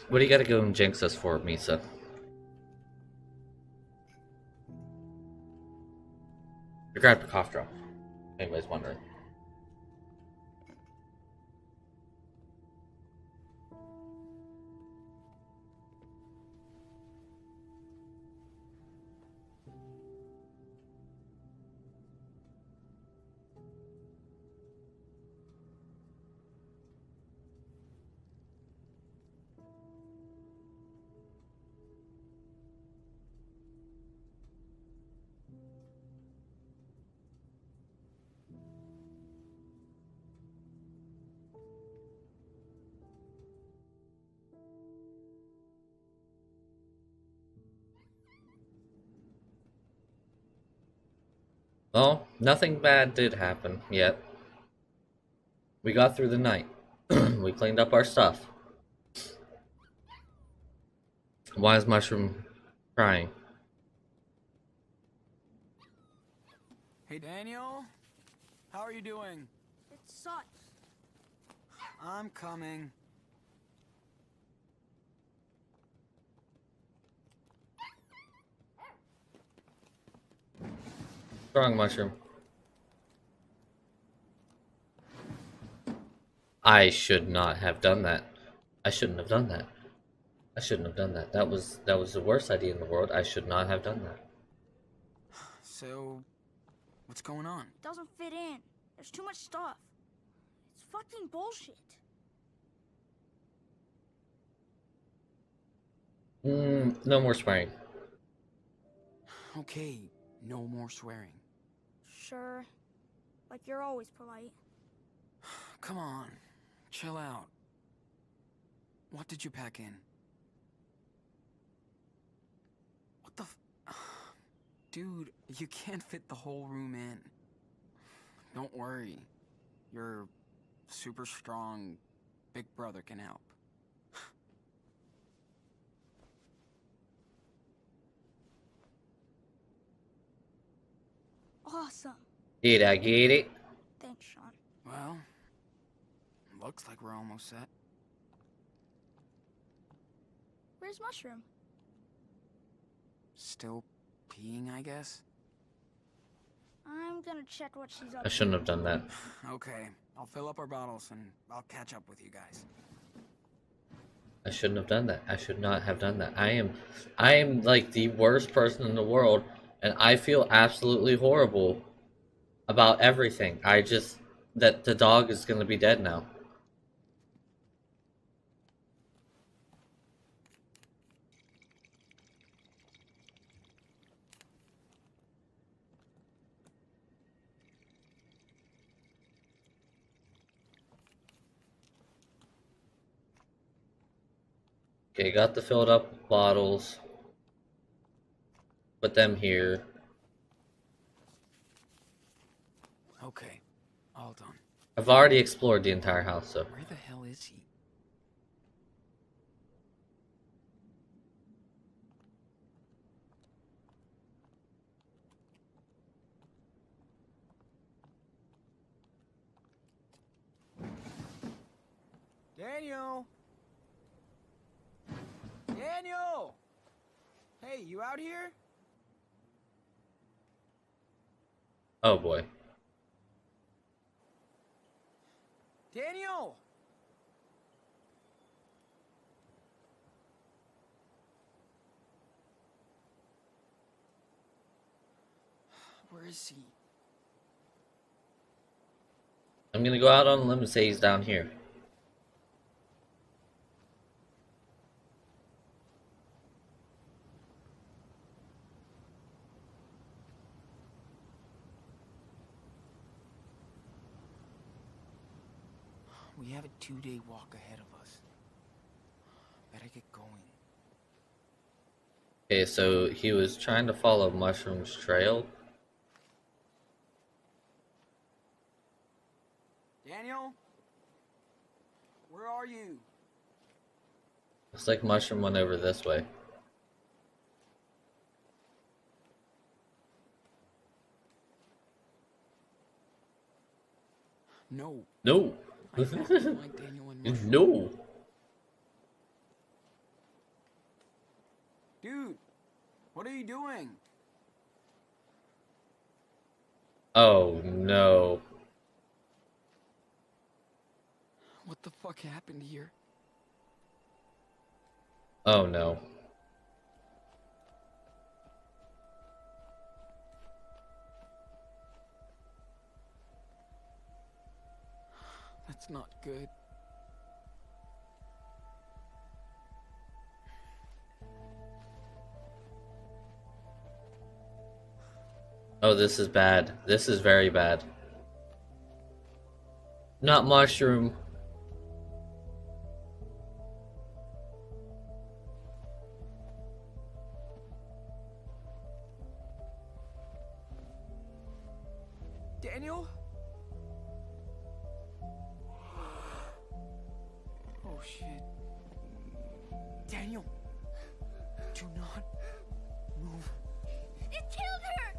What do you gotta go and jinx us for, Misa? You grabbed a cough drop. Anybody's wondering. Well, nothing bad did happen yet. We got through the night. We cleaned up our stuff. Why is Mushroom crying? Hey, Daniel. How are you doing? It sucks. I'm coming. Wrong, Mushroom. I should not have done that. I shouldn't have done that. I shouldn't have done that. That was the worst idea in the world. I should not have done that. So, what's going on? It doesn't fit in. There's too much stuff. It's fucking bullshit. No more swearing. Okay, no more swearing. Sure. Like you're always polite. Come on, chill out. What did you pack in? What the Dude, you can't fit the whole room in. Don't worry. Your super strong big brother can help. Awesome. Did I get it? Thanks, Sean. Well, looks like we're almost set. Where's Mushroom? Still peeing, I guess? I'm gonna check what she's up I shouldn't have done that. Okay, I'll fill up our bottles and I'll catch up with you guys. I shouldn't have done that. I should not have done that. I am like the worst person in the world, and I feel absolutely horrible about everything. That the dog is gonna be dead now. Okay, got the filled up bottles. Put them here. Okay, all done. I've already explored the entire house, so Where the hell is he? Daniel! Daniel! Hey, you out here? oh boy. Daniel! Where is he? I'm gonna go out on a limb and say he's down here. We have a 2-day walk ahead of us. Better get going. Okay, so he was trying to follow Mushroom's trail. Daniel? Where are you? Looks like Mushroom went over this way. No. No. I don't like Daniel and Mushroom. No. What are you doing? Oh no. What the fuck happened here? Oh no. That's not good. Oh, this is bad. This is very bad. Not mushroom. Daniel? Oh shit. Daniel! Do not move. It killed her!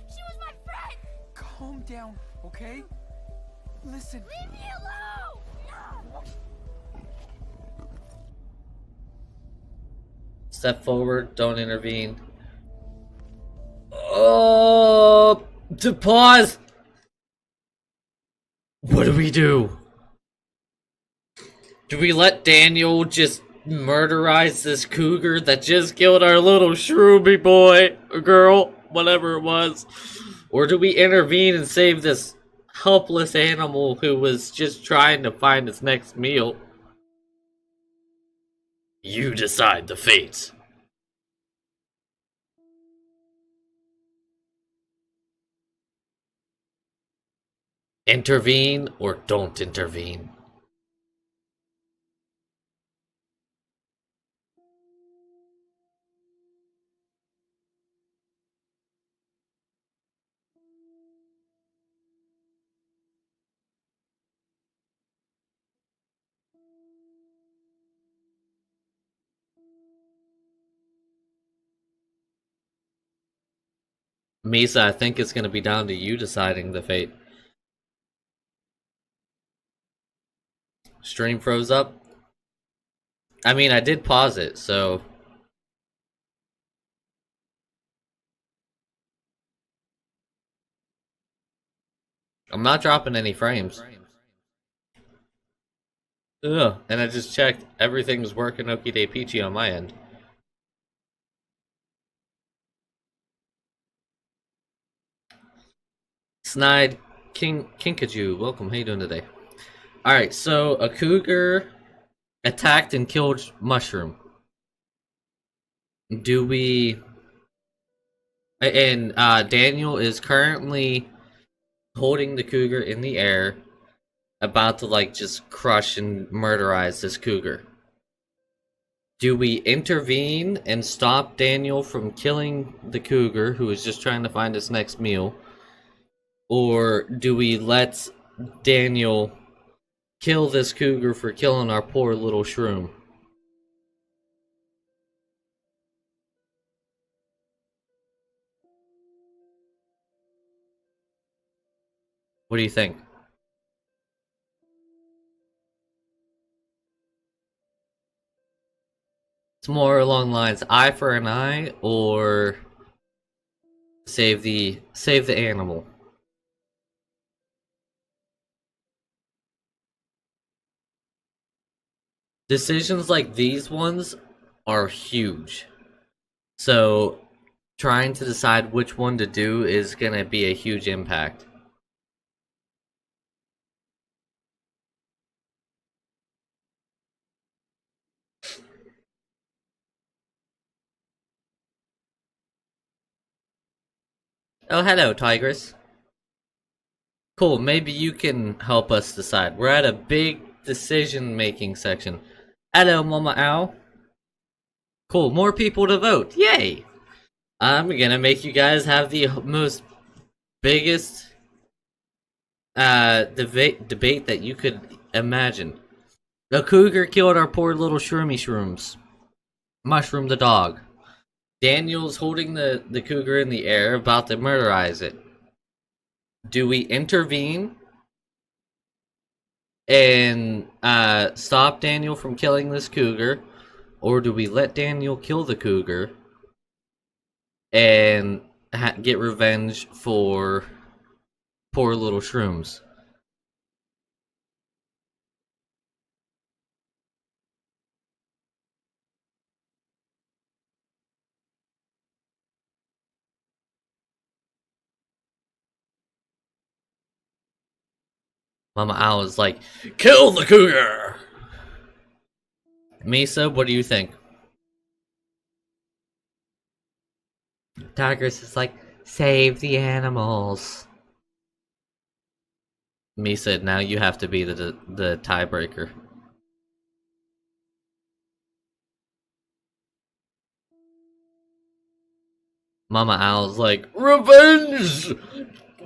She was my friend! Calm down, okay? Listen. Leave me alone! No! Step forward, don't intervene. Oh, to pause. What do we do? Do we let Daniel just murderize this cougar that just killed our little shroomy boy or girl, whatever it was? Or do we intervene and save this helpless animal who was just trying to find its next meal? You decide the fate. Intervene or don't intervene. Misa, I think it's going to be down to you deciding the fate. Stream froze up. I mean, I did pause it, so... I'm not dropping any frames. Ugh, and I just checked. Everything's working okie day peachy on my end. Snide Kinkaju, welcome. How you doing today? Alright, so a cougar attacked and killed Mushroom. Do we... And Daniel is currently holding the cougar in the air, about to like just crush and murderize this cougar. Do we intervene and stop Daniel from killing the cougar, who is just trying to find his next meal? Or do we let Daniel kill this cougar for killing our poor little shroom? What do you think? It's more along the lines eye for an eye, or save the animal. Decisions like these ones are huge. So trying to decide which one to do is going to be a huge impact. Oh, hello, Tigress. Cool, maybe you can help us decide. We're at a big decision-making section. Hello, Mama Owl. Cool, more people to vote. Yay! I'm gonna make you guys have the most biggest debate that you could imagine. The cougar killed our poor little shrooms. Mushroom the dog. Daniel's holding the cougar in the air, about to murderize it. Do we intervene and stop Daniel from killing this cougar? Or do we let Daniel kill the cougar and get revenge for poor little shrooms. Mama Owl is like, kill the cougar! Misa, what do you think? Tigers is like, save the animals. Misa, now you have to be the tiebreaker. Mama Owl's like, revenge!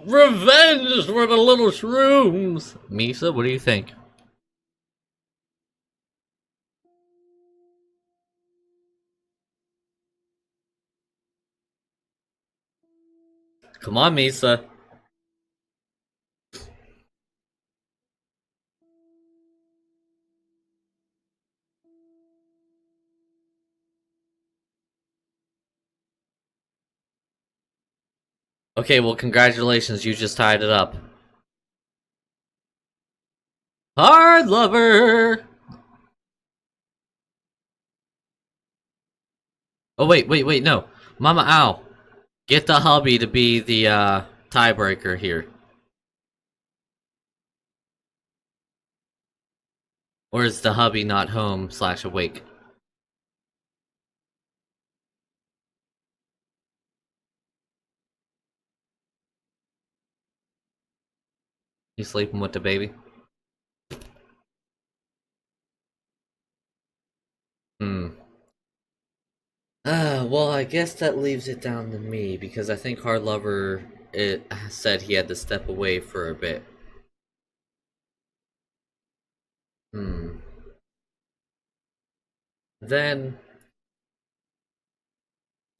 Revenge for the little shrooms! Misa, what do you think? Come on, Misa. Okay, well, congratulations, you just tied it up. Hard lover! Oh, wait, no. Mama Owl, get the hubby to be the, tiebreaker here. Or is the hubby not home / awake? You sleeping with the baby? Well, I guess that leaves it down to me, because I think Hard Lover said he had to step away for a bit. Then...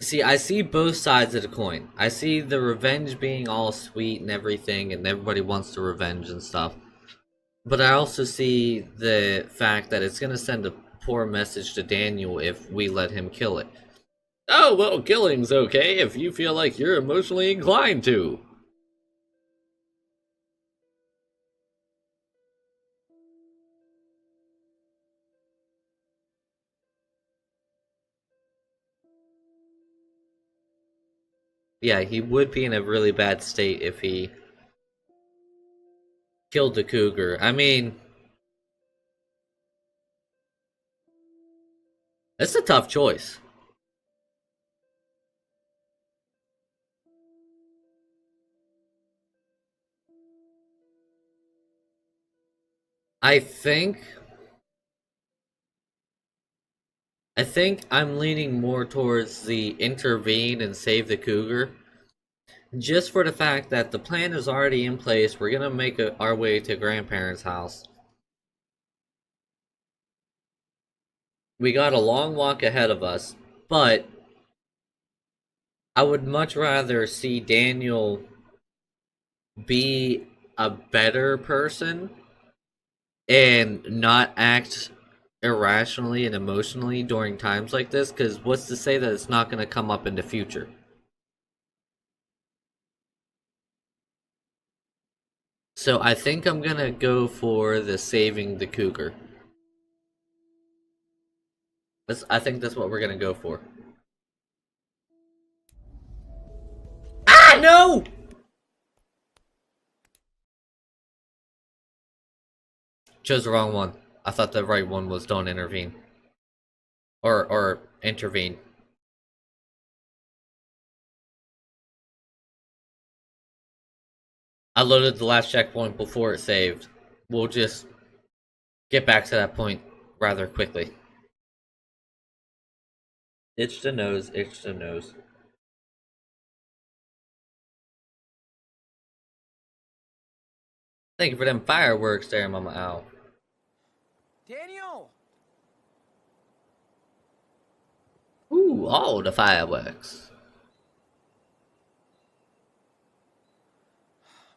See, I see both sides of the coin. I see the revenge being all sweet and everything, and everybody wants the revenge and stuff. But I also see the fact that it's gonna send a poor message to Daniel if we let him kill it. Oh, well, killing's okay if you feel like you're emotionally inclined to. Yeah, he would be in a really bad state if he killed the cougar. I mean, it's a tough choice. I think I'm leaning more towards the intervene and save the cougar. Just for the fact that the plan is already in place. We're gonna make our way to grandparents' house. We got a long walk ahead of us, but I would much rather see Daniel be a better person and not act irrationally and emotionally during times like this, because what's to say that it's not going to come up in the future? So I think I'm going to go for the saving the cougar. I think that's what we're going to go for. Ah, no! Chose the wrong one. I thought the right one was don't intervene. Or intervene. I loaded the last checkpoint before it saved. We'll just get back to that point rather quickly. Itch the nose, itch the nose. Thank you for them fireworks there, Mama Owl. Daniel! Ooh, all the fireworks.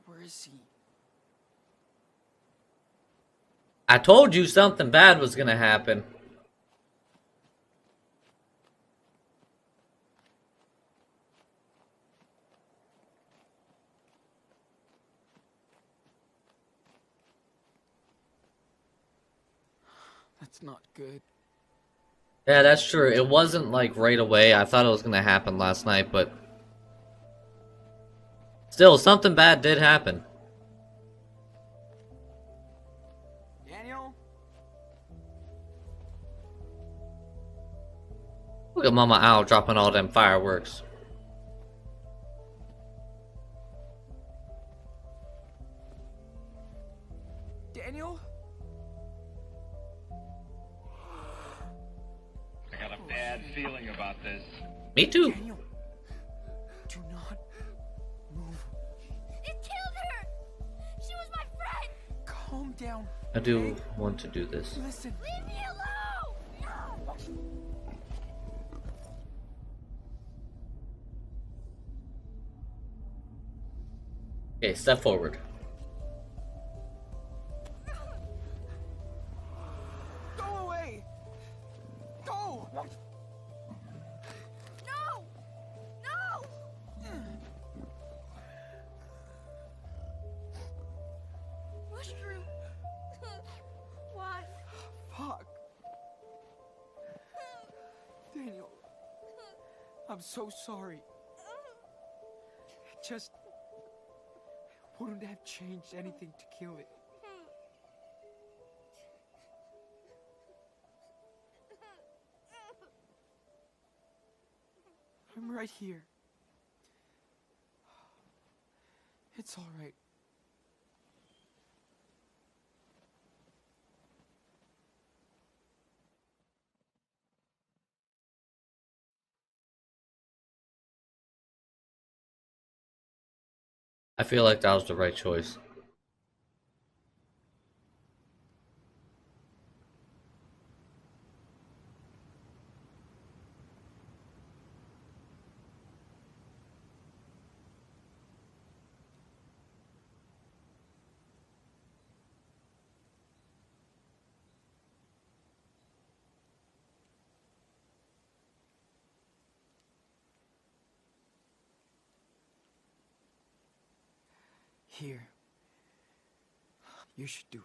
Where is he? I told you something bad was gonna happen. That's not good. Yeah, that's true. It wasn't like right away. I thought it was gonna happen last night, but still, something bad did happen. Daniel? Look at Mama Owl dropping all them fireworks. Daniel? I got a bad feeling about this. Me too. Daniel, do not move. It killed her! She was my friend! Calm down. I do want to do this. Listen. Leave me alone! No! Okay, step forward. Go away! Go! No! No! Mushroom! Why? Fuck. Daniel, I'm so sorry. It just wouldn't have changed anything to kill it. I'm right here. It's all right. I feel like that was the right choice. Here. You should do it.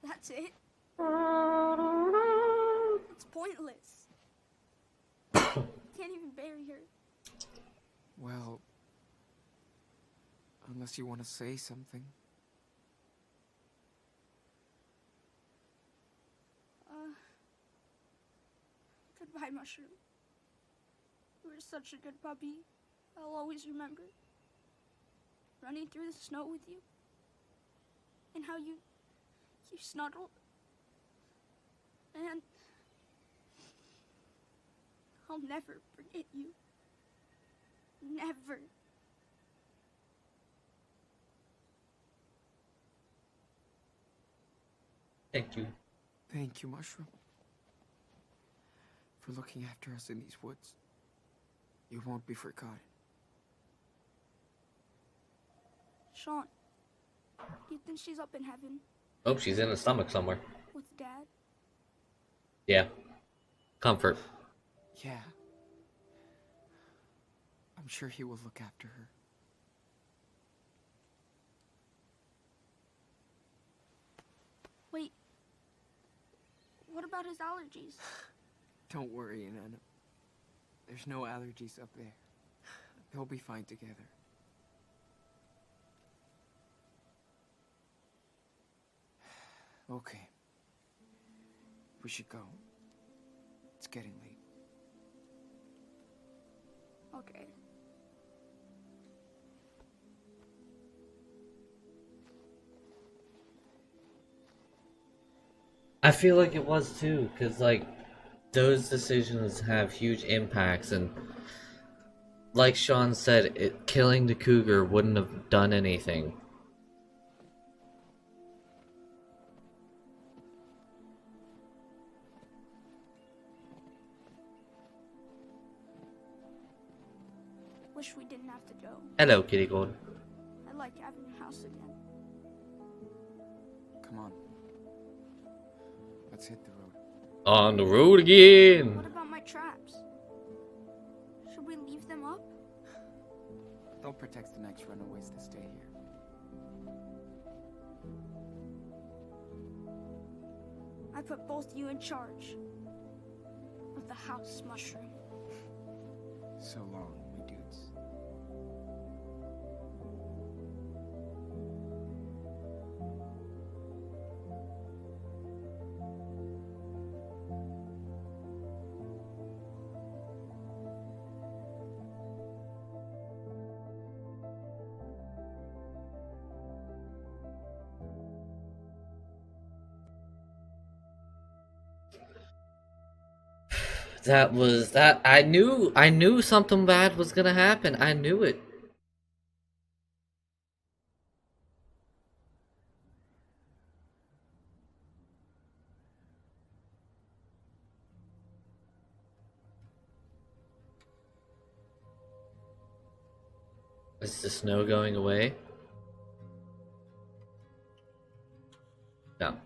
That's it? It's pointless. Can't even bury her. Well, unless you want to say something. Goodbye, Mushroom. You were such a good puppy. I'll always remember. Running through the snow with you. And how you snuggled. And I'll never forget you. Never. Thank you. Thank you, Mushroom, for looking after us in these woods. You won't be forgotten. Sean, do you think she's up in heaven Oh, she's in the stomach somewhere. with Dad? Yeah. Comfort. Yeah. I'm sure he will look after her. Wait. What about his allergies? Don't worry, Inanna. There's no allergies up there. They'll be fine together. Okay. We should go. It's getting late. Okay. I feel like it was too, because like those decisions have huge impacts, and like Sean said, killing the cougar wouldn't have done anything. Wish we didn't have to go. Hello, Kitty Gold. I like having a house again. Come on. Let's hit the road. On the road again. What about my traps? Should we leave them up? They'll protect the next runaways that stay here. I put both you in charge of the house, Mushroom. So long, my dudes. That was that. I knew something bad was gonna happen. I knew it. Is the snow going away? No.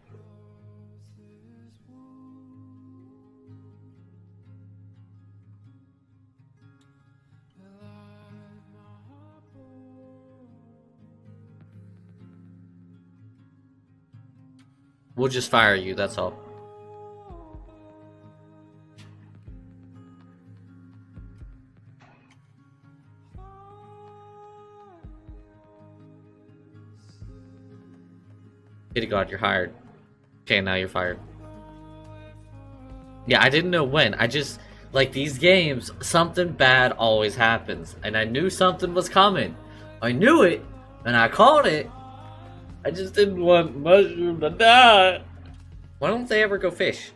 We'll just fire you, that's all. Kitty God, you're hired. Okay, now you're fired. Yeah, I didn't know when. I just, like, these games, something bad always happens. And I knew something was coming. I knew it, and I called it. I just didn't want Mushroom to die. Why don't they ever go fish?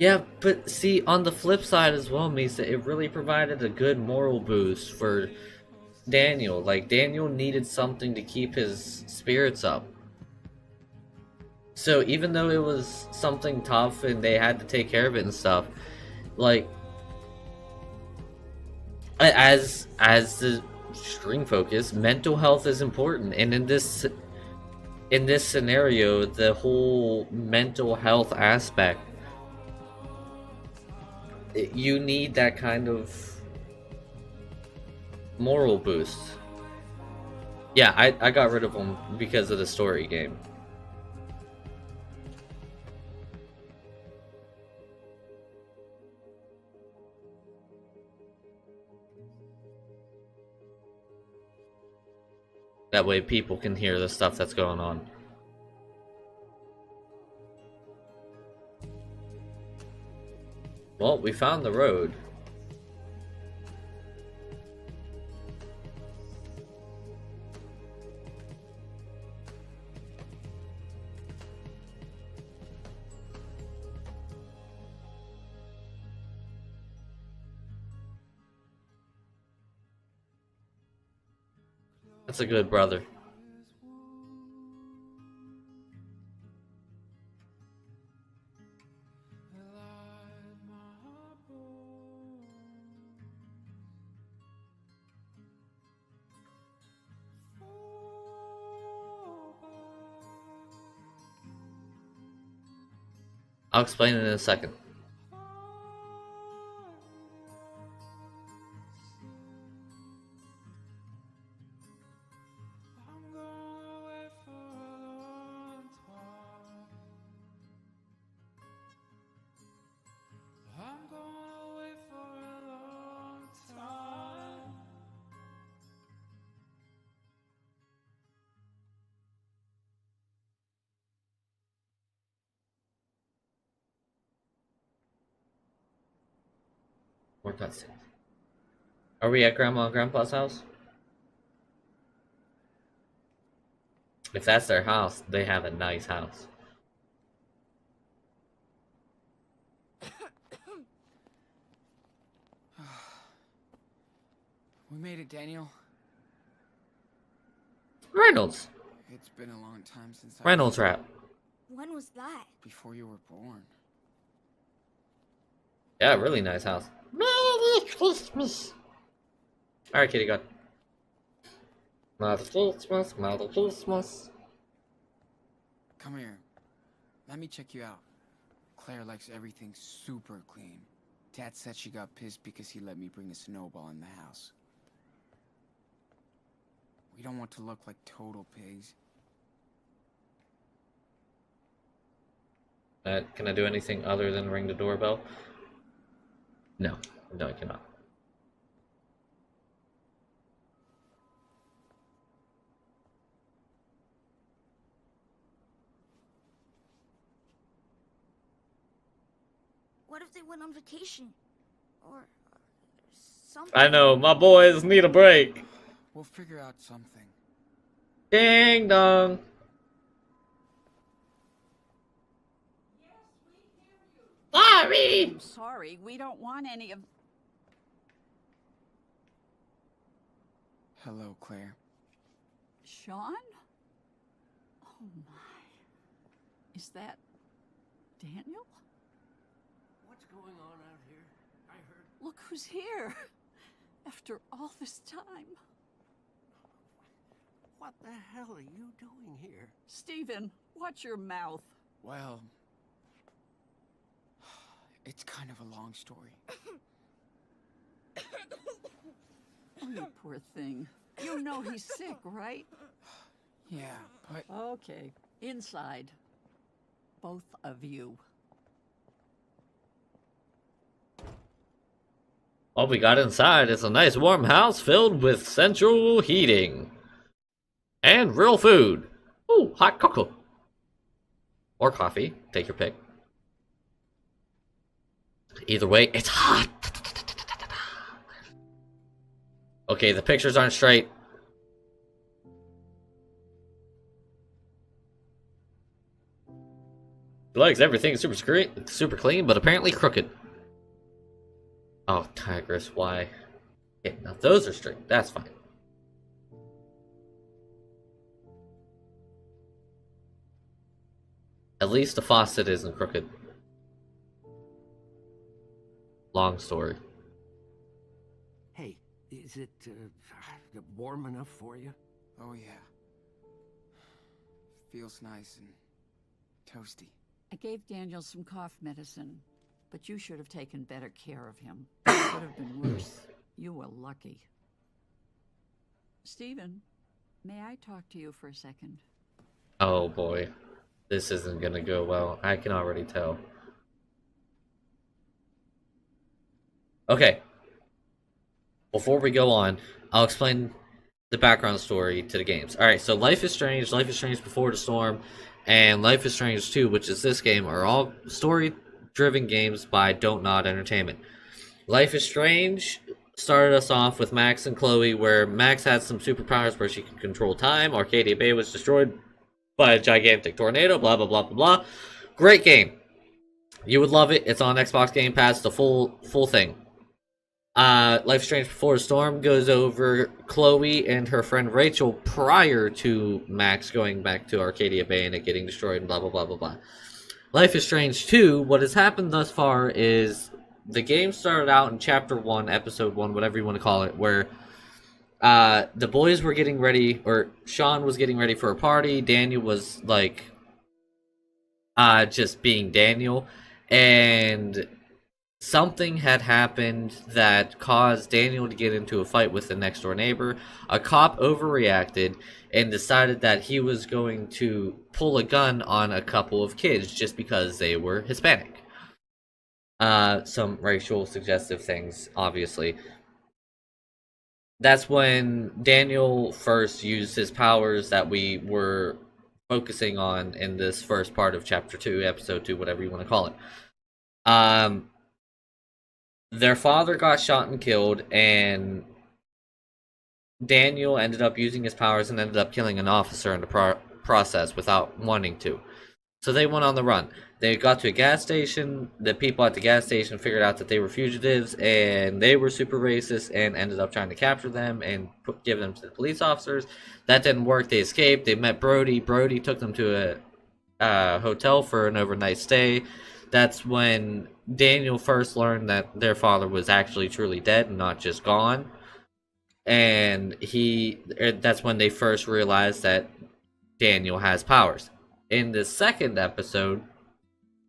Yeah, but see, on the flip side as well, Misa, it really provided a good moral boost for Daniel. Like, Daniel needed something to keep his spirits up. So even though it was something tough and they had to take care of it and stuff, like, as the string focus, mental health is important, and in this scenario, the whole mental health aspect, you need that kind of moral boost. Yeah, I got rid of him because of the story game. That way people can hear the stuff that's going on. Well, we found the road. That's a good brother. I'll explain it in a second. More cutscenes. Are we at Grandma and Grandpa's house? If that's their house, they have a nice house. We made it, Daniel. Reynolds. It's been a long time since Reynolds rap. When was that? Before you were born. Yeah, really nice house. Merry Christmas. Alright, kitty, go. Merry Christmas, Merry Christmas. Come here. Let me check you out. Claire likes everything super clean. Dad said she got pissed because he let me bring a snowball in the house. We don't want to look like total pigs. Can I do anything other than ring the doorbell? No. No, I cannot. What if they went on vacation? Or something? I know, my boys need a break. We'll figure out something. Ding dong. Sorry. I'm sorry, we don't want any of... Hello, Claire. Sean? Oh my. Is that Daniel? What's going on out here? I heard... Look who's here. After all this time. What the hell are you doing here? Stephen, watch your mouth. Well, it's kind of a long story. Oh, you poor thing. You know he's sick, right? Yeah, but Okay, inside. Both of you. What we got inside is a nice warm house filled with central heating. And real food. Ooh, hot cocoa. Or coffee, take your pick. Either way, it's hot. Okay, the pictures aren't straight. Likes everything super clean, but apparently crooked. Oh, Tigress, why? Okay, now those are straight. That's fine. At least the faucet isn't crooked. Long story. Hey, is it warm enough for you? oh yeah. Feels nice and toasty. I gave Daniel some cough medicine, but you should have taken better care of him. It could have been worse. You were lucky. Stephen, may I talk to you for a second? Oh boy. This isn't gonna go well. I can already tell. Okay. Before we go on, I'll explain the background story to the games. Alright, so Life is Strange Before the Storm, and Life is Strange 2, which is this game, are all story-driven games by Don't Nod Entertainment. Life is Strange started us off with Max and Chloe, where Max had some superpowers where she could control time. Arcadia Bay was destroyed by a gigantic tornado, blah, blah, blah, blah, blah. Great game. You would love it. It's on Xbox Game Pass, the full thing. Life is Strange Before the Storm goes over Chloe and her friend Rachel prior to Max going back to Arcadia Bay and it getting destroyed and blah, blah, blah, blah, blah. Life is Strange 2, what has happened thus far is the game started out in Chapter 1, Episode 1, whatever you want to call it, where the boys were getting ready, or Sean was getting ready for a party. Daniel was like, just being Daniel, and something had happened that caused Daniel to get into a fight with the next door neighbor. A cop overreacted and decided that he was going to pull a gun on a couple of kids just because they were Hispanic. Some racial suggestive things, obviously. That's when Daniel first used his powers that we were focusing on in this first part of Chapter 2, Episode 2, whatever you want to call it. Their father got shot and killed, and Daniel ended up using his powers and ended up killing an officer in the process without wanting to. So they went on the run. They got to a gas station. The people at the gas station figured out that they were fugitives, and they were super racist and ended up trying to capture them and give them to the police officers. That didn't work. They escaped. They met Brody. Brody took them to a hotel for an overnight stay. That's when Daniel first learned that their father was actually truly dead and not just gone. and that's when they first realized that Daniel has powers. In the second episode,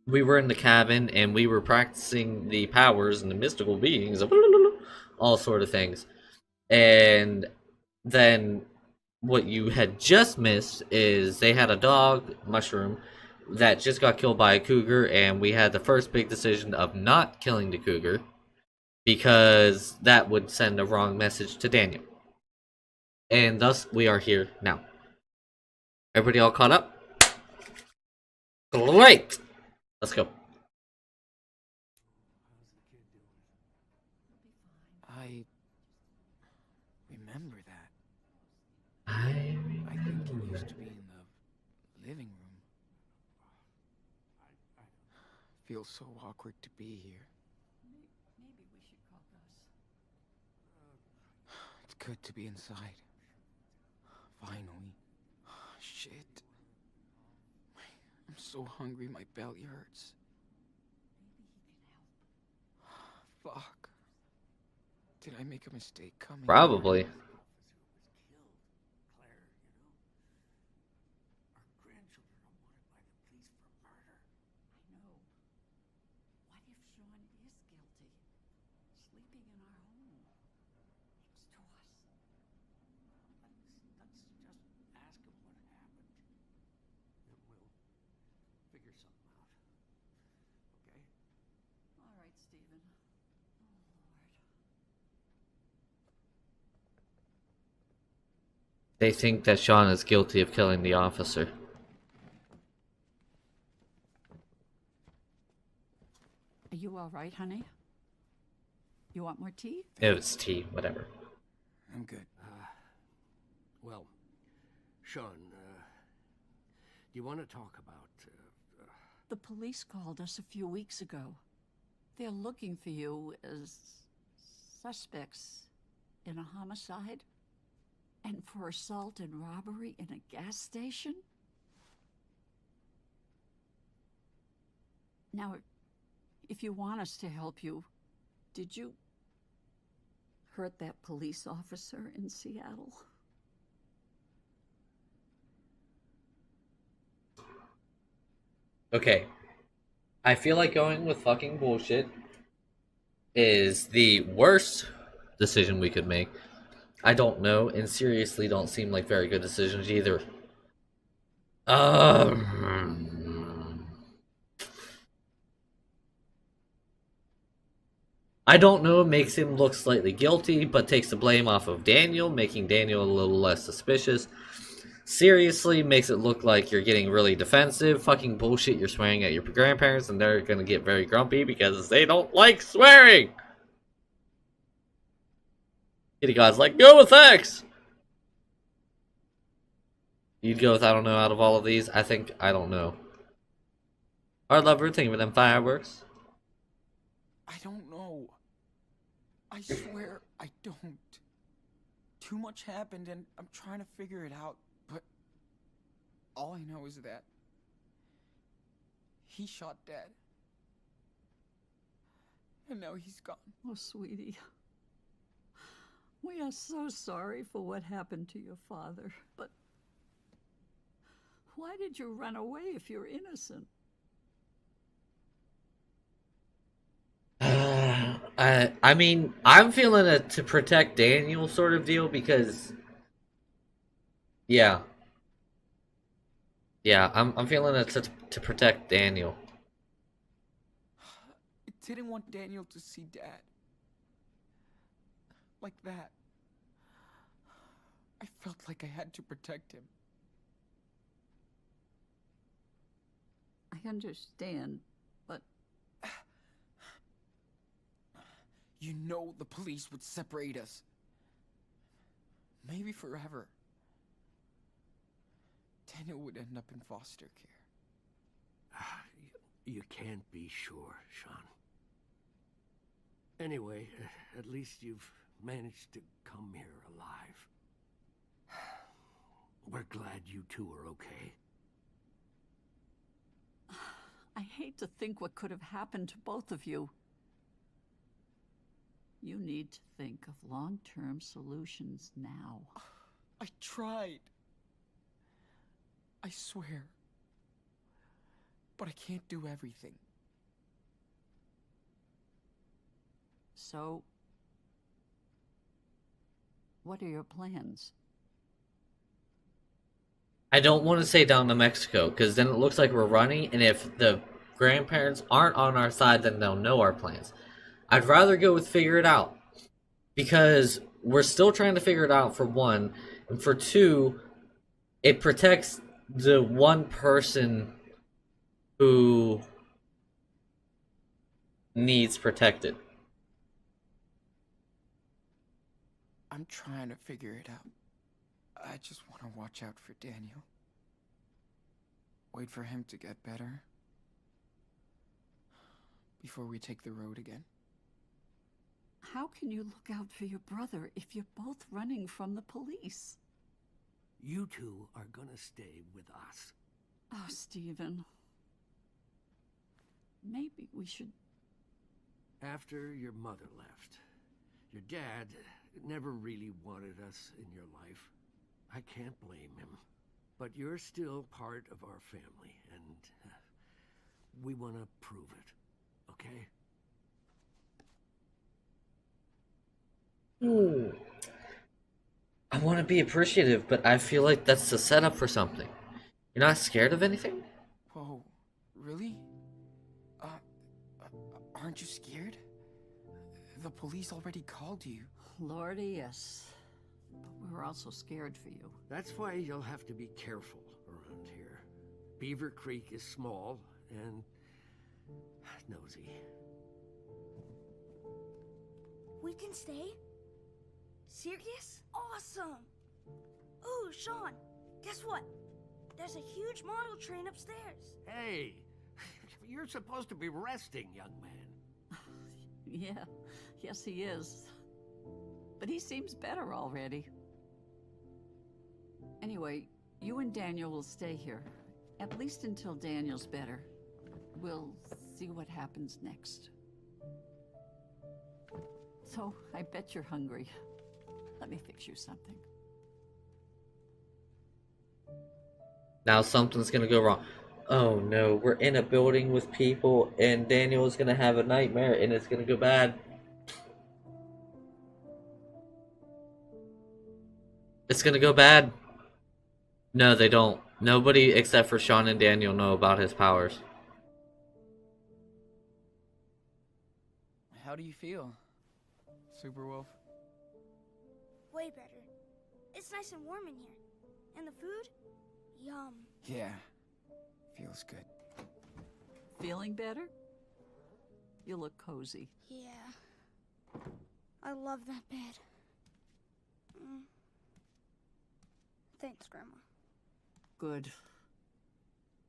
we were in the cabin and we were practicing the powers and the mystical beings of all sort of things. And then what you had just missed is they had a dog, Mushroom, that just got killed by a cougar, and we had the first big decision of not killing the cougar because that would send a wrong message to Daniel. And thus, we are here now. Everybody all caught up? Great! Let's go. I remember that. I I think remember. it used to be in the living room. Feels so awkward to be here. Maybe we should call Gus. It's good to be inside. Finally. Shit. I'm so hungry, my belly hurts. Maybe he can help. Fuck. Did I make a mistake coming? Probably. Claire, our grandchildren are wanted by the police for murder. I know. What if Sean is guilty? Sleeping in our home. Next to us. Let's just ask him what happened. Then we'll figure something out. Okay? All right, Stephen. Oh, Lord. They think that Sean is guilty of killing the officer. Are you all right, honey? You want more tea? It was tea, whatever. I'm good. Well, Sean, do you want to talk about, The police called us a few weeks ago. They're looking for you as suspects in a homicide and for assault and robbery in a gas station. Now, if you want us to help you, did you hurt that police officer in Seattle? Okay. I feel like going with fucking bullshit is the worst decision we could make. I don't know, and seriously don't seem like very good decisions either. I don't know, it makes him look slightly guilty, but takes the blame off of Daniel, making Daniel a little less suspicious. Seriously, makes it look like you're getting really defensive. Fucking bullshit, you're swearing at your grandparents, and they're gonna get very grumpy because they don't like swearing! Kitty God's like, go with X! You'd go with I don't know out of all of these? I think I don't know. Our lover, think of them fireworks. I don't know. I swear I don't. Too much happened and I'm trying to figure it out, but all I know is that he shot Dad. And now he's gone. Oh, sweetie. We are so sorry for what happened to your father, but why did you run away if you're innocent? I mean, I'm feeling it to protect Daniel sort of deal because, yeah, I'm feeling it to protect Daniel. I didn't want Daniel to see Dad. Like that. I felt like I had to protect him. I understand, but You know the police would separate us. Maybe forever. Daniel would end up in foster care. you can't be sure, Sean. Anyway, at least you've managed to come here alive. We're glad you two are okay. I hate to think what could have happened to both of you. You need to think of long-term solutions now. I tried. I swear. But I can't do everything. So, what are your plans? I don't want to say down to Mexico, because then it looks like we're running, and if the grandparents aren't on our side, then they'll know our plans. I'd rather go with figure it out, because we're still trying to figure it out, for one, and for two, it protects the one person who needs protected. I'm trying to figure it out. I just want to watch out for Daniel. Wait for him to get better. Before we take the road again. How can you look out for your brother if you're both running from the police? You two are gonna stay with us. Oh, Stephen. Maybe we should... After your mother left, your dad never really wanted us in your life. I can't blame him. But you're still part of our family, and we want to prove it, okay? Ooh. I want to be appreciative, but I feel like that's the setup for something. You're not scared of anything? Whoa, really? Aren't you scared? The police already called you. Lordy, yes. But we're also scared for you. That's why you'll have to be careful around here. Beaver Creek is small and nosy. We can stay? Serious? Awesome! Ooh, Sean, guess what? There's a huge model train upstairs. Hey, you're supposed to be resting, young man. Yeah, yes he is. But he seems better already. Anyway, you and Daniel will stay here. At least until Daniel's better. We'll see what happens next. So, I bet you're hungry. Let me fix you something. Now something's gonna go wrong. Oh no, we're in a building with people, and Daniel is gonna have a nightmare, and it's gonna go bad. It's gonna go bad. No, they don't. Nobody except for Sean and Daniel know about his powers. How do you feel, Superwolf? Way better. It's nice and warm in here. And the food? Yum. Yeah, feels good. Feeling better? You look cozy. Yeah. I love that bed. Thanks, Grandma. Good.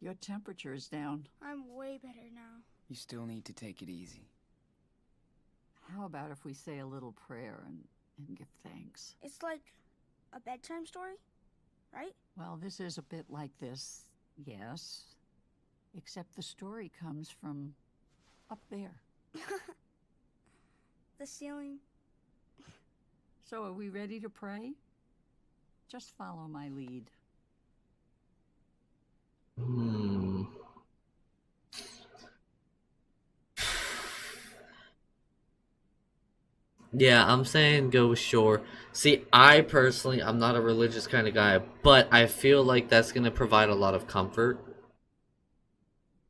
Your temperature is down. I'm way better now. You still need to take it easy. How about if we say a little prayer and give thanks? It's like a bedtime story, right? Well, this is a bit like this, yes. Except the story comes from up there. The ceiling. So are we ready to pray? Just follow my lead. Yeah, I'm saying go with shore. See, I personally, I'm not a religious kind of guy, but I feel like that's going to provide a lot of comfort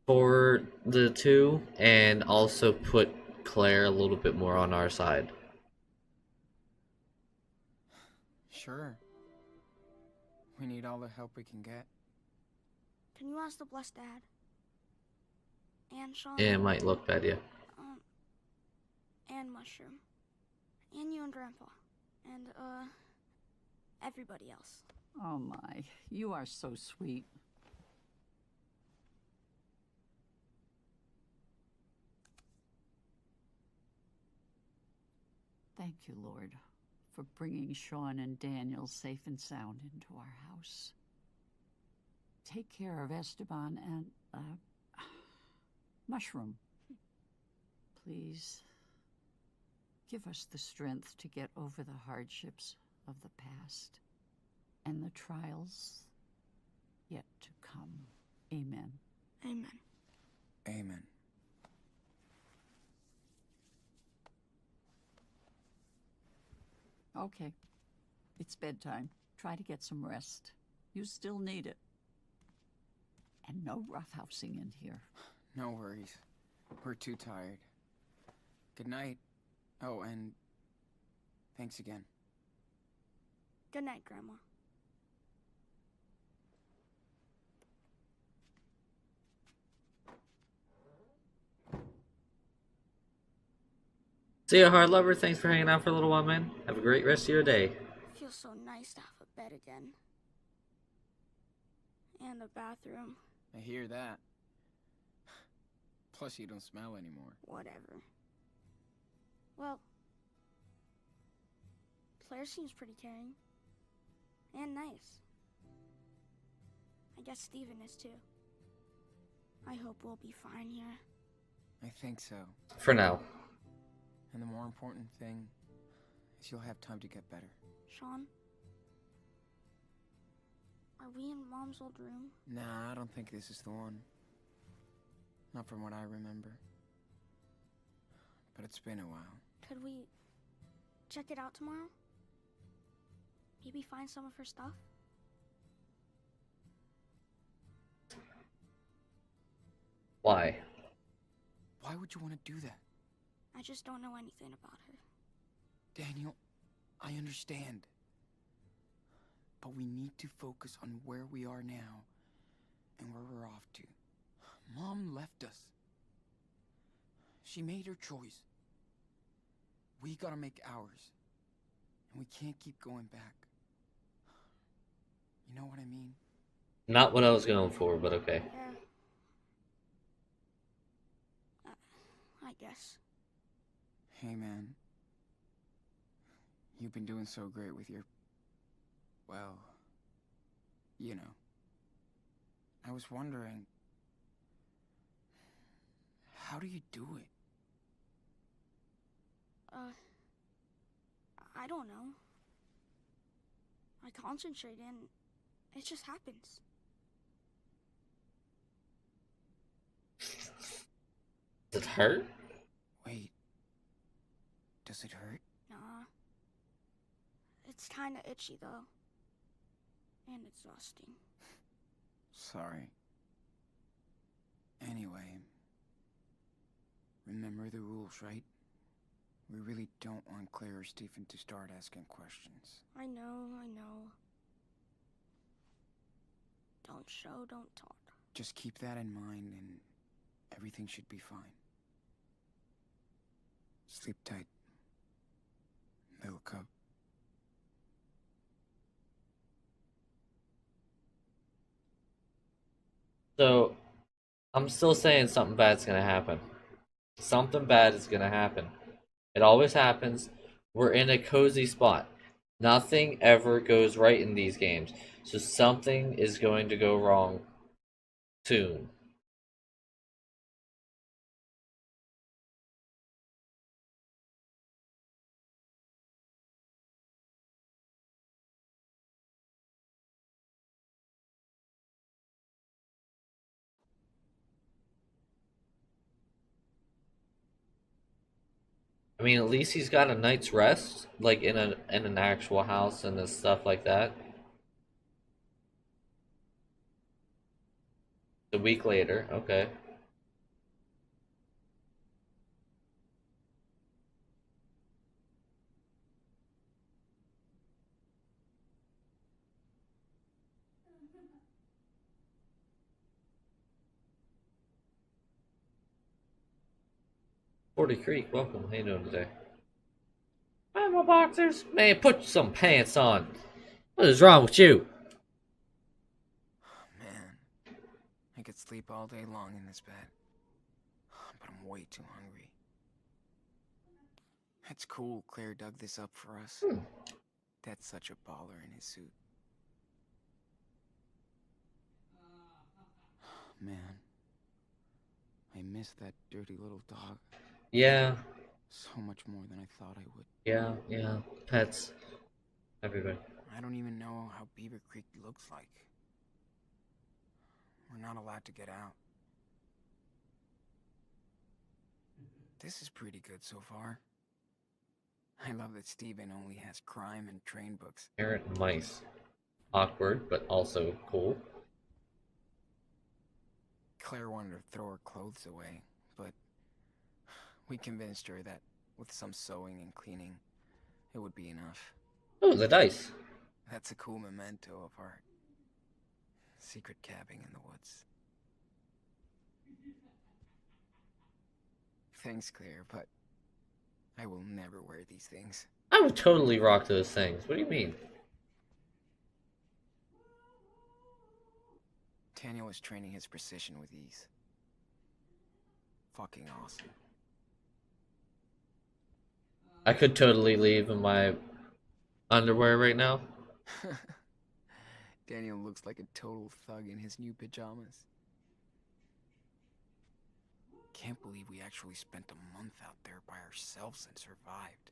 for the two, and also put Claire a little bit more on our side. Sure. We need all the help we can get. Can you ask the blessed dad? And Sean? Yeah, it might look bad, yeah. And Mushroom. And you and Grandpa. And, everybody else. Oh my, you are so sweet. Thank you, Lord, for bringing Sean and Daniel safe and sound into our house. Take care of Esteban and, Mushroom. Please, Give us the strength to get over the hardships of the past and the trials yet to come. Amen. Amen. Amen. Okay, it's bedtime. Try to get some rest. You still need it. And no roughhousing in here. No worries. We're too tired. Good night. Oh, and thanks again. Good night, Grandma. See ya, hard lover. Thanks for hanging out for a little while, man. Have a great rest of your day. It feels so nice to have a bed again. And a bathroom. I hear that. Plus, you don't smell anymore. Whatever. Well, Claire seems pretty caring. And nice. I guess Steven is too. I hope we'll be fine here. I think so. For now. And the more important thing is you'll have time to get better. Sean? Are we in Mom's old room? Nah, I don't think this is the one. Not from what I remember. But it's been a while. Could we check it out tomorrow? Maybe find some of her stuff? Why? Why would you want to do that? I just don't know anything about her. Daniel, I understand. But we need to focus on where we are now and where we're off to. Mom left us. She made her choice. We gotta make ours. And we can't keep going back. You know what I mean? Not what I was going for, but okay. Yeah. I guess. Hey, man. You've been doing so great with your... well... you know. I was wondering... how do you do it? I don't know. I concentrate and it just happens. Does it hurt? Wait. Does it hurt? Nah. It's kinda itchy though. And exhausting. Sorry. Anyway. Remember the rules, right? We really don't want Claire or Stephen to start asking questions. I know. Don't show, don't talk. Just keep that in mind and everything should be fine. Sleep tight, little cub. So, I'm still saying something bad's gonna happen. Something bad is gonna happen. It always happens. We're in a cozy spot. Nothing ever goes right in these games. So something is going to go wrong soon. I mean, at least he's got a night's rest, like in an actual house and stuff like that. A week later, okay. Forty Creek, welcome. How you doing today? My boxers, man, put some pants on. What is wrong with you? Man, I could sleep all day long in this bed. But I'm way too hungry. It's cool Claire dug this up for us. That's such a baller in his suit. Man, I miss that dirty little dog. Yeah, So much more than I thought I would. Yeah, pets. Everybody. I don't even know how Beaver Creek looks like. We're not allowed to get out. This is pretty good so far. I love that Steven only has crime and train books. Errant mice. Awkward, but also cool. Claire wanted to throw her clothes away, but we convinced her that with some sewing and cleaning, it would be enough. Oh, the dice. That's a cool memento of our secret camping in the woods. Thanks, Claire, but I will never wear these things. I would totally rock those things. What do you mean? Daniel was training his precision with these. Fucking awesome. I could totally leave in my underwear right now. Daniel looks like a total thug in his new pajamas. Can't believe we actually spent a month out there by ourselves and survived.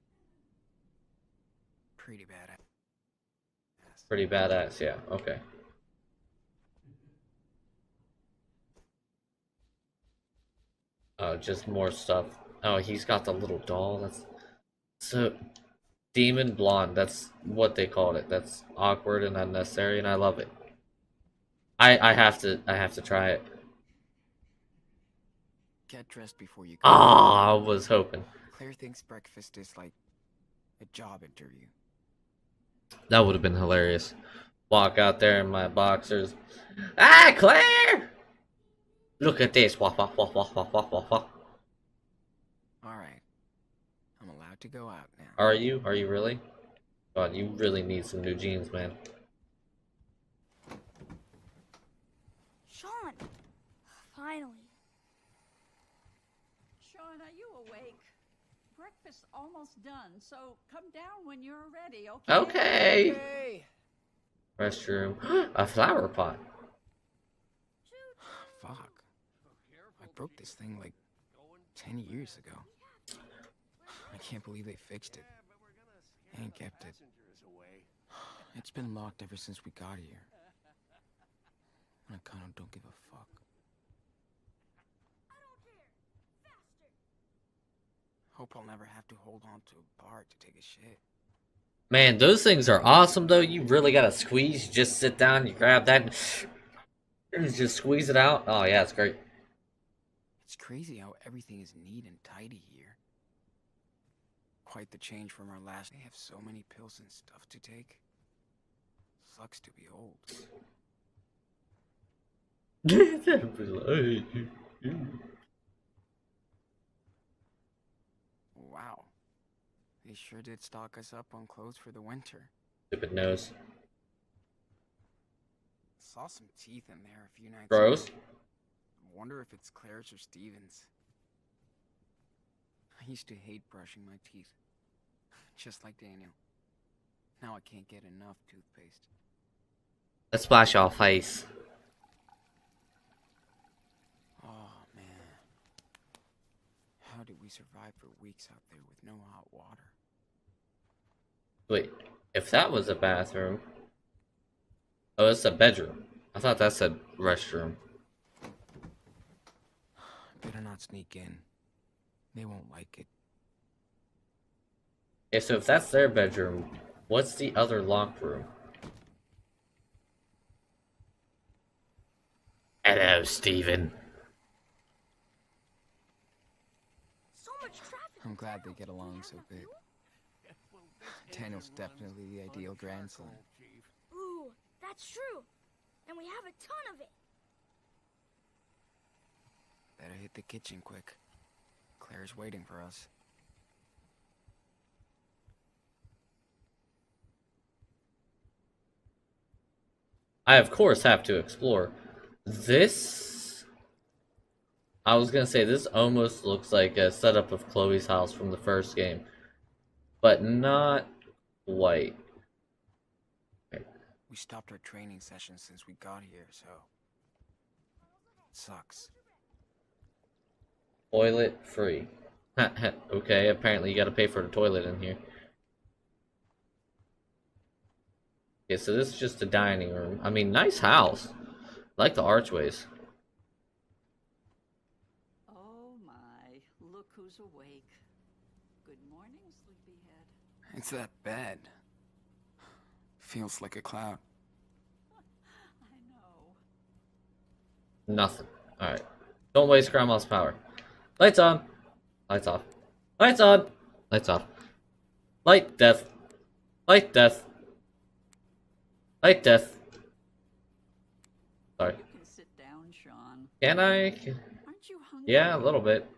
Pretty badass. Pretty badass, yeah, okay. Oh, just more stuff. Oh, he's got the little doll. That's so demon blonde. That's what they called it. That's awkward and unnecessary, and I love it. I have to try it. Get dressed before you go. Ah, I was hoping. Claire thinks breakfast is like a job interview. That would have been hilarious. Walk out there in my boxers. Ah, Claire! Look at this. Wah, wah, wah, wah, wah, wah, wah, wah. Alright. I'm allowed to go out now. Are you? Are you really? God, you really need some new jeans, man. Sean! Finally. Sean, are you awake? Breakfast's almost done, so come down when you're ready, okay? Okay. Hey! Restroom. A flower pot. Fuck. I broke this thing like 10 years ago. I can't believe they fixed it. And kept it. It's been locked ever since we got here. I kinda don't give a fuck. Hope I'll never have to hold on to a bar to take a shit. Man, those things are awesome, though. You really gotta squeeze. You just sit down, you grab that, and just squeeze it out. Oh, yeah, it's great. It's crazy how everything is neat and tidy here. Quite the change from our last. They have so many pills and stuff to take. Sucks to be old. Wow. They sure did stock us up on clothes for the winter. Stupid nose. Saw some teeth in there a few nights Gross. ago. Wonder if it's Claire's or Steven's. I used to hate brushing my teeth. Just like Daniel. Now I can't get enough toothpaste. Let's splash our face. Oh, man. How did we survive for weeks out there with no hot water? Wait, if that was a bathroom... Oh, it's a bedroom. I thought that said restroom. Better not sneak in. They won't like it. Okay, so if that's their bedroom, what's the other locked room? Hello, Steven. So much traffic. I'm glad they get along so good. Daniel's definitely the ideal grandson. Ooh, that's true. And we have a ton of it. Better hit the kitchen quick. Claire's waiting for us. I, of course, have to explore. This... I was gonna say, this almost looks like a setup of Chloe's house from the first game. But not quite. We stopped our training session since we got here, so... Sucks. Toilet free. Okay, apparently you gotta pay for the toilet in here. Okay, so this is just a dining room. I mean, nice house. I like the archways. Oh my, look who's awake. Good morning, sleepyhead. It's that bed. Feels like a cloud. I know. Nothing. Alright. Don't waste Grandma's power. Lights on. Lights off. Lights on. Lights off. Light death. Light death. Light death. Sorry. You can sit down, Sean. Can I? Aren't you hungry? Yeah, a little bit.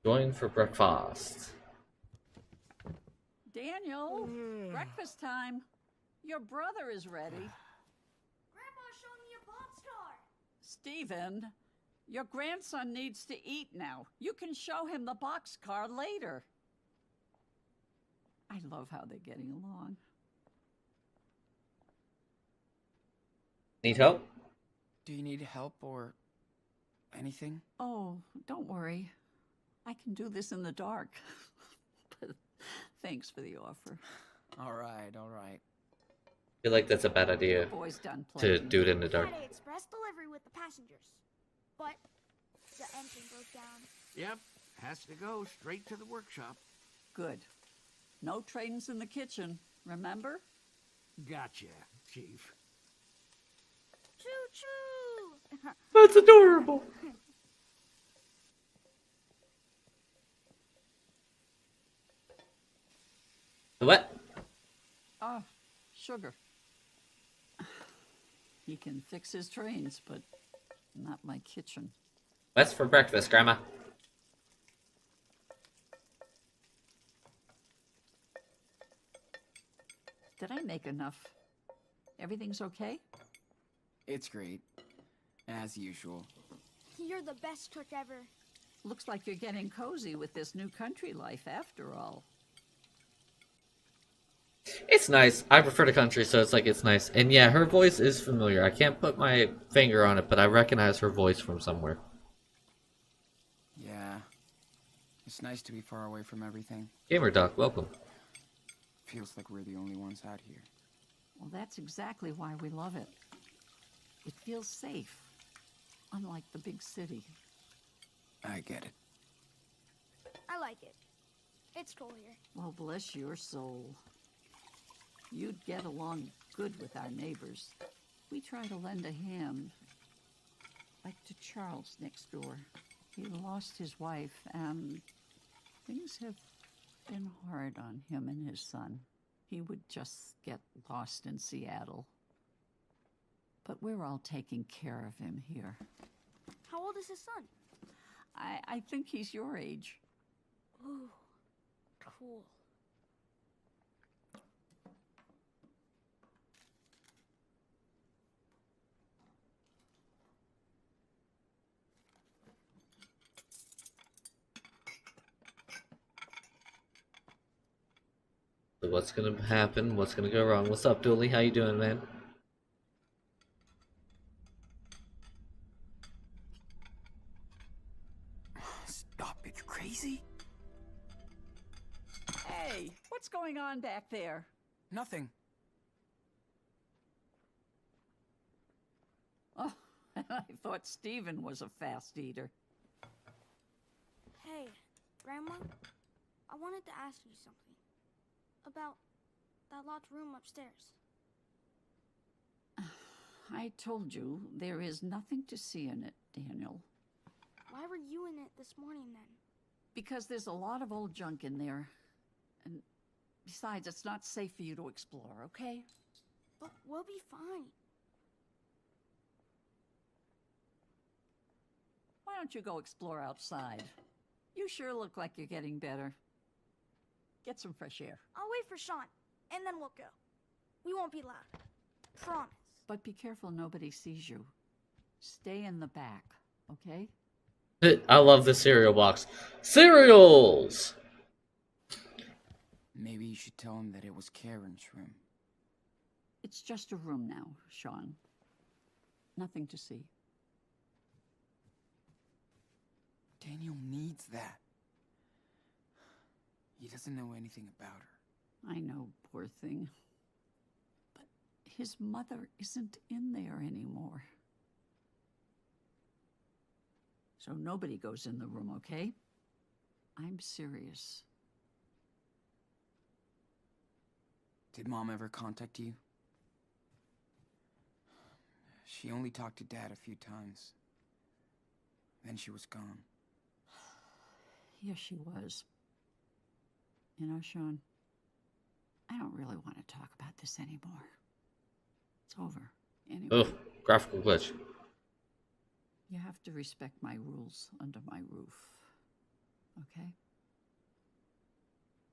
Join for breakfast. Daniel, breakfast time. Your brother is ready. Grandma showed me your boxcar. Stephen, your grandson needs to eat now. You can show him the boxcar later. I love how they're getting along. Need help? Do you need help or anything? Oh, don't worry. I can do this in the dark. But thanks for the offer. All right, all right. I feel like that's a bad idea Boy's done to playing. do it in the dark. Friday Express delivery with the passengers. But the engine broke down. Yep, has to go straight to the workshop. Good. No trains in the kitchen, remember? Gotcha, Chief. Choo-choo! That's adorable. What? Ah, sugar. He can fix his trains, but not my kitchen. What's for breakfast, Grandma? Did I make enough? Everything's okay? It's great. As usual. You're the best cook ever. Looks like you're getting cozy with this new country life after all. It's nice. I prefer the country, so it's like it's nice. And yeah, her voice is familiar. I can't put my finger on it, but I recognize her voice from somewhere. Yeah. It's nice to be far away from everything. Gamer Duck, welcome. Feels like we're the only ones out here. Well, that's exactly why we love it. It feels safe, unlike the big city. I get it. I like it. It's cool here. Well, bless your soul. You'd get along good with our neighbors. We try to lend a hand, like to Charles next door. He lost his wife, and things have been hard on him and his son. He would just get lost in Seattle. But we're all taking care of him here. How old is his son? I think he's your age. Ooh, cool. So what's gonna happen? What's gonna go wrong? What's up, Dooley? How you doing, man? Stop it, you crazy? Hey, what's going on back there? Nothing. Oh, I thought Stephen was a fast eater. Hey, Grandma, I wanted to ask you something. About that locked room upstairs. I told you there is nothing to see in it, Daniel. Why were you in it this morning then? Because there's a lot of old junk in there. And besides, it's not safe for you to explore, okay? But we'll be fine. Why don't you go explore outside? You sure look like you're getting better. Get some fresh air. I'll wait for Sean, and then we'll go. We won't be loud. Promise. But be careful nobody sees you. Stay in the back, okay? I love the cereal box. Cereals! Maybe you should tell him that it was Karen's room. It's just a room now, Sean. Nothing to see. Daniel needs that. He doesn't know anything about her. I know, poor thing. But his mother isn't in there anymore. So nobody goes in the room, okay? I'm serious. Did Mom ever contact you? She only talked to Dad a few times. Then she was gone. Yes, she was. You know, Sean, I don't really want to talk about this anymore. It's over. Anyway. Ugh, graphical glitch. You have to respect my rules under my roof. Okay?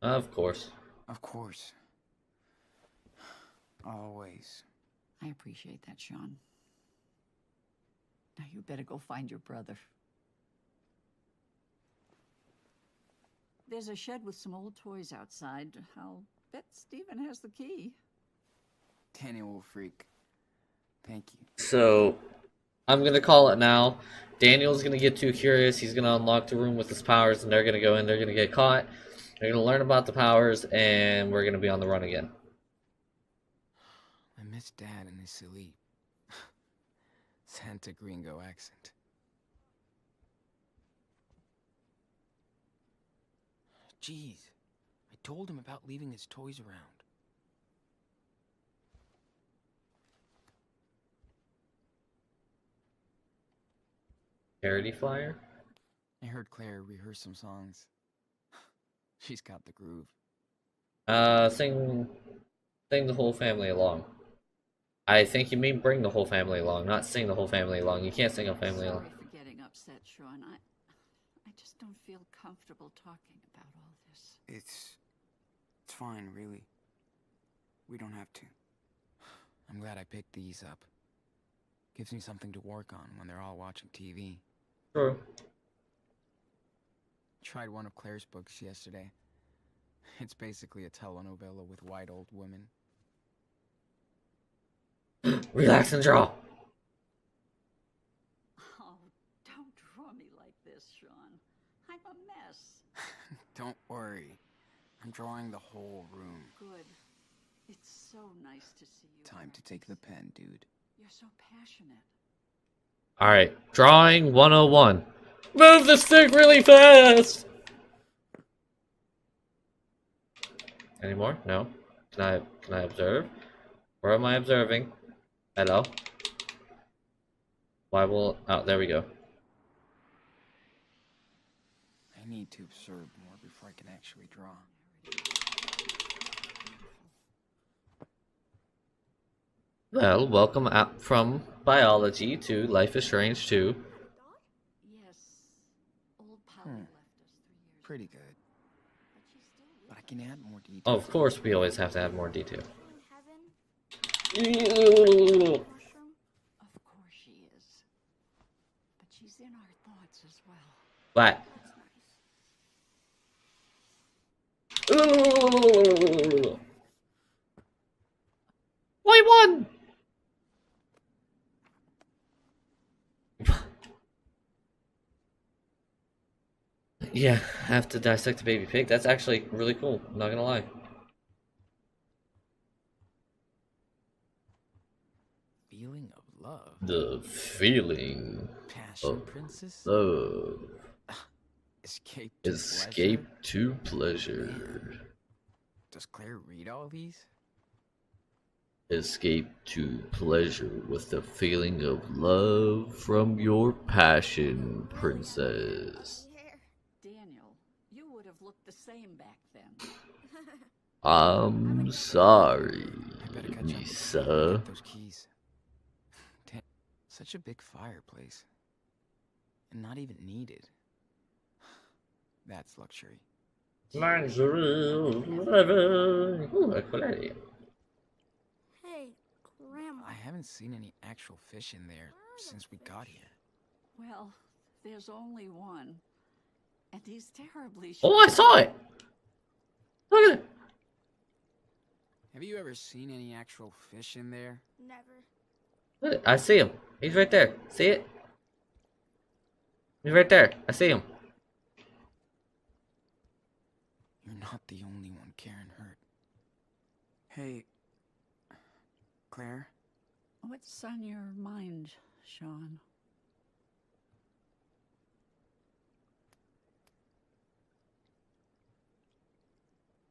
Of course. Of course. Always. I appreciate that, Sean. Now you better go find your brother. There's a shed with some old toys outside. I'll bet Steven has the key. Daniel will freak. Thank you. So, I'm gonna call it now. Daniel's gonna get too curious. He's gonna unlock the room with his powers, and they're gonna go in. They're gonna get caught. They're gonna learn about the powers, and we're gonna be on the run again. I miss Dad and his silly Santa Gringo accent. Jeez, I told him about leaving his toys around. Charity flyer? I heard Claire rehearse some songs. She's got the groove. Sing the whole family along. I think you mean bring the whole family along, not sing the whole family along. You can't sing a family along. Sorry for getting upset, Sean. I just don't feel comfortable talking about all this. It's fine, really. We don't have to. I'm glad I picked these up. Gives me something to work on when they're all watching TV. True. Tried one of Claire's books yesterday. It's basically a telenovela with white old women. Relax and draw. Oh, don't draw me like this, Sean. I'm a mess. Don't worry. I'm drawing the whole room. Good. It's so nice to see you. Time to take the pen, dude. You're so passionate. Alright, drawing 101. Move the stick really fast! Any more? No? Can I observe? Where am I observing? Hello? Why will... Oh, there we go. I need to observe more before I can actually draw. Well, welcome out from biology to Life is Strange 2. Yes. Old Polly left us 3 years Pretty ago. good. But she's still with But I us. can add more details. Oh, of course we always have to add more detail. In heaven, mushroom. Of course she is. But she's in our thoughts as well. What? That's nice. I won! Yeah, I have to dissect a baby pig. That's actually really cool. I'm not gonna lie. Feeling of love. The feeling Passion of princess. love. Escape to Escape pleasure. to pleasure. Does Claire read all these? Escape to pleasure with the feeling of love from your passion, princess. Daniel, you would have looked the same back then. I'm sorry, I better catch up with Lisa. get those keys. Damn, such a big fireplace. And not even needed. That's luxury. Luxury living. Ooh, ukulele. Hey, Grandma. I haven't seen any actual fish in there since we got here. Well, there's only one. And he's terribly Oh, I saw it! Look at it! Have you ever seen any actual fish in there? Never. Look, I see him. He's right there. See it? He's right there. I see him. You're not the only one Karen hurt. Hey, Claire? What's on your mind, Sean?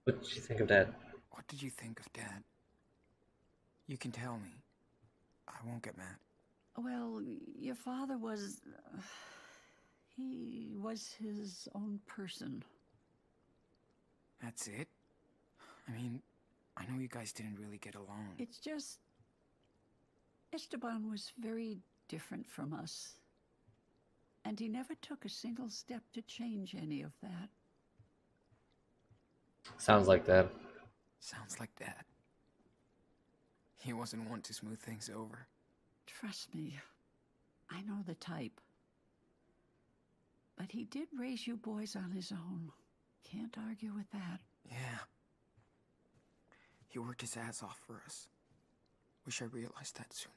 What did you think of that? What did you think of Dad? You can tell me. I won't get mad. Well, your father was... he was his own person. That's it? I mean, I know you guys didn't really get along. It's just... Esteban was very different from us. And he never took a single step to change any of that. Sounds like that. Sounds like Dad. He wasn't one to smooth things over. Trust me, I know the type. But he did raise you boys on his own. Can't argue with that. Yeah. He worked his ass off for us. Wish I realized that sooner.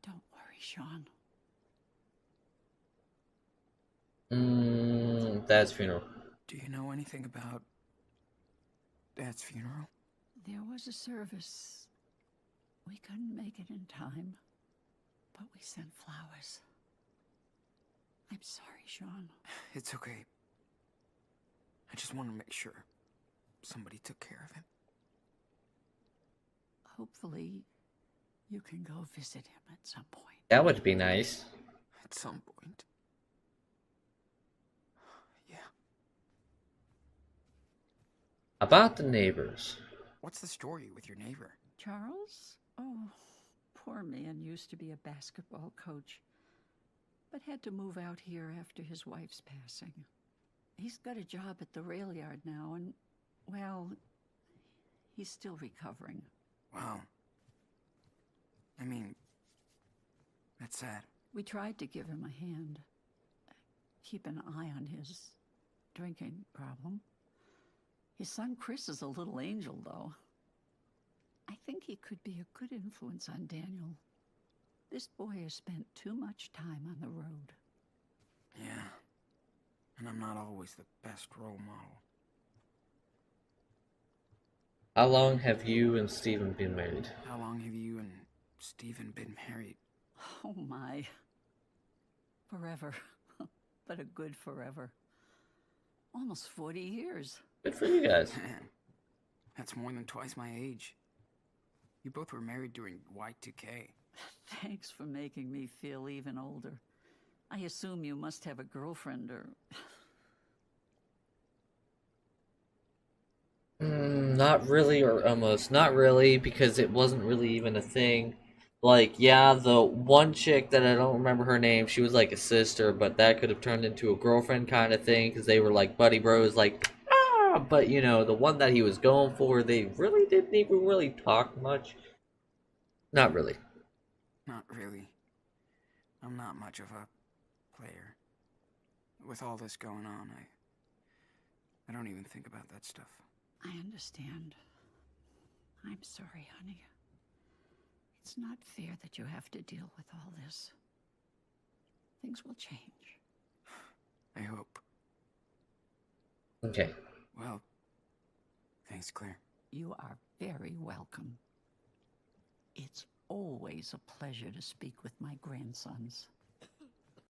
Don't worry, Sean. Dad's funeral. Do you know anything about Dad's funeral? There was a service. We couldn't make it in time, but we sent flowers. I'm sorry, Sean. It's okay. I just want to make sure somebody took care of him. Hopefully, you can go visit him at some point. That would be nice. At some point. Yeah. About the neighbors. What's the story with your neighbor? Charles? Oh, poor man used to be a basketball coach, but had to move out here after his wife's passing. He's got a job at the rail yard now, and, well, he's still recovering. Wow. I mean, that's sad. We tried to give him a hand, keep an eye on his drinking problem. His son Chris is a little angel, though. I think he could be a good influence on Daniel. This boy has spent too much time on the road. Yeah. And I'm not always the best role model. How long have you and Steven been married? How long have you and Steven been married? Oh my. Forever. But a good forever. Almost 40 years. Good for you guys. Man, that's more than twice my age. You both were married during Y2K. Thanks for making me feel even older. I assume you must have a girlfriend or... Not really, or almost. Not really, because it wasn't really even a thing. Like, yeah, the one chick that I don't remember her name, she was like a sister, but that could have turned into a girlfriend kind of thing, because they were like buddy bros, like, ah! But, you know, the one that he was going for, they really didn't even really talk much. Not really. Not really. I'm not much of a player. With all this going on, I don't even think about that stuff. I understand. I'm sorry, honey. It's not fair that you have to deal with all this. Things will change. I hope. Okay. Well, thanks, Claire. You are very welcome. It's always a pleasure to speak with my grandsons.